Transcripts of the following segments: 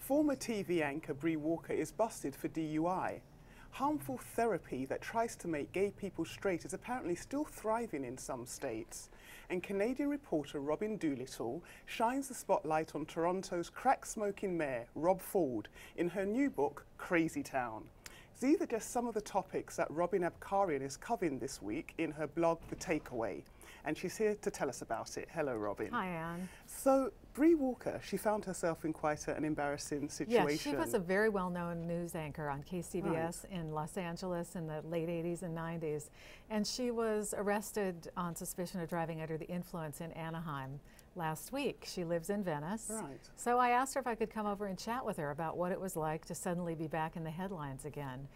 Former TV anchor Bree Walker is busted for DUI. Harmful therapy that tries to make gay people straight is apparently still thriving in some states. And Canadian reporter Robin Doolittle shines the spotlight on Toronto's crack-smoking mayor, Rob Ford, in her new book, Crazy Town. These are just some of the topics that Robirn Abcarian is covering this week in her blog, The Takeaway. And she's here to tell us about it. Hello, Robin. Hi, Ann. So, Bree Walker, she found herself in quite an embarrassing situation. Yes, she was a very well-known news anchor on KCBS in Los Angeles in the late 80s and 90s. And she was arrested on suspicion of driving under the influence in Anaheim last week. She lives in Venice. Right. So I asked her if I could come over and chat with her about what it was like to suddenly be back in the headlines again.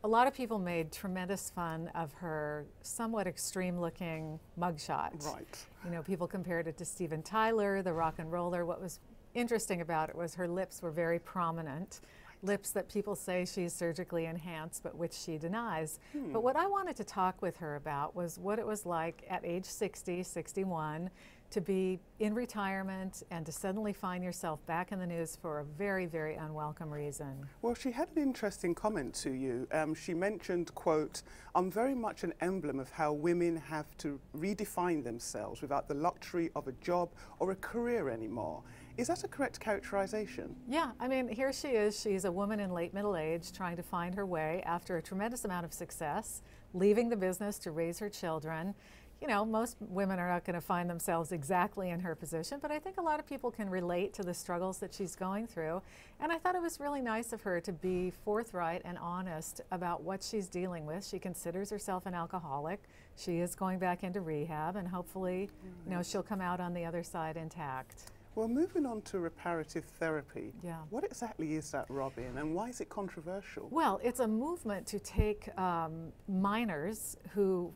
A lot of people made tremendous fun of her somewhat extreme-looking mugshot. Right. You know, people compared it to Steven Tyler, the rock and roller. What was interesting about it was her lips were very prominent, lips that people say she's surgically enhanced, but which she denies. But what I wanted to talk with her about was what it was like at age 60, 61, to be in retirement and to suddenly find yourself back in the news for a very, very unwelcome reason. Well, she had an interesting comment to you. She mentioned, quote, "I'm very much an emblem of how women have to redefine themselves without the luxury of a job or a career anymore." Is that a correct characterization? Yeah, I mean, here she is. She's a woman in late middle age trying to find her way after a tremendous amount of success, leaving the business to raise her children. You know, most women are not going to find themselves exactly in her position, but I think a lot of people can relate to the struggles that she's going through. And I thought it was really nice of her to be forthright and honest about what she's dealing with. She considers herself an alcoholic. She is going back into rehab, and hopefully, you know, she'll come out on the other side intact. Well, moving on to reparative therapy, Yeah. What exactly is that, Robin, and why is it controversial? Well, it's a movement to take minors who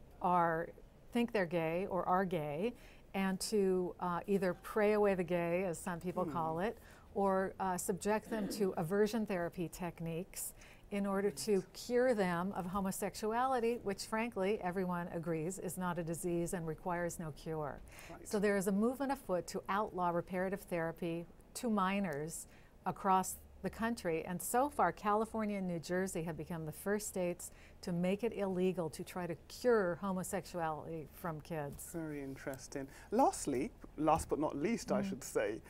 think they're gay or are gay, and to either pray away the gay, as some people call it, or subject them to aversion therapy techniques in order to cure them of homosexuality, which frankly everyone agrees is not a disease and requires no cure. Right. So there is a movement afoot to outlaw reparative therapy to minors across the country, and so far California and New Jersey have become the first states to make it illegal to try to cure homosexuality from kids. Very interesting. Lastly, last but not least, I should say,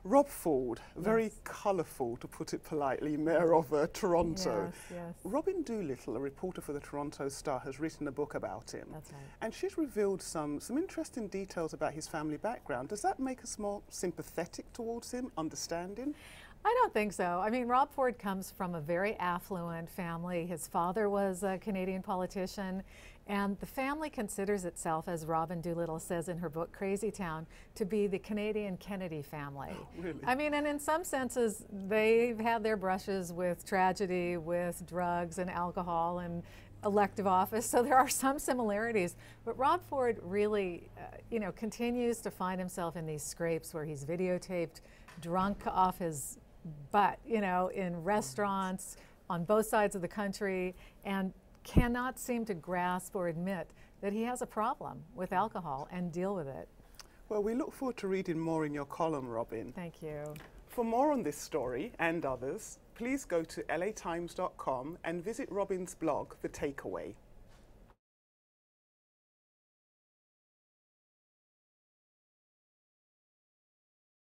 Rob Ford, very colourful, to put it politely, mayor of Toronto. Yes, yes. Robin Doolittle, a reporter for the Toronto Star, has written a book about him. That's right. And she's revealed some interesting details about his family background. Does that make us more sympathetic towards him, understanding? I don't think so. I mean, Rob Ford comes from a very affluent family. His father was a Canadian politician, and the family considers itself, as Robin Doolittle says in her book, Crazy Town, to be the Canadian Kennedy family. Oh, really? I mean, and in some senses, they've had their brushes with tragedy, with drugs and alcohol and elective office, so there are some similarities. But Rob Ford really, you know, continues to find himself in these scrapes where he's videotaped drunk off his butt, you know, in restaurants on both sides of the country, and cannot seem to grasp or admit that he has a problem with alcohol and deal with it. Well, we look forward to reading more in your column, Robin. Thank you. For more on this story and others, please go to latimes.com and visit Robin's blog, The Takeaway.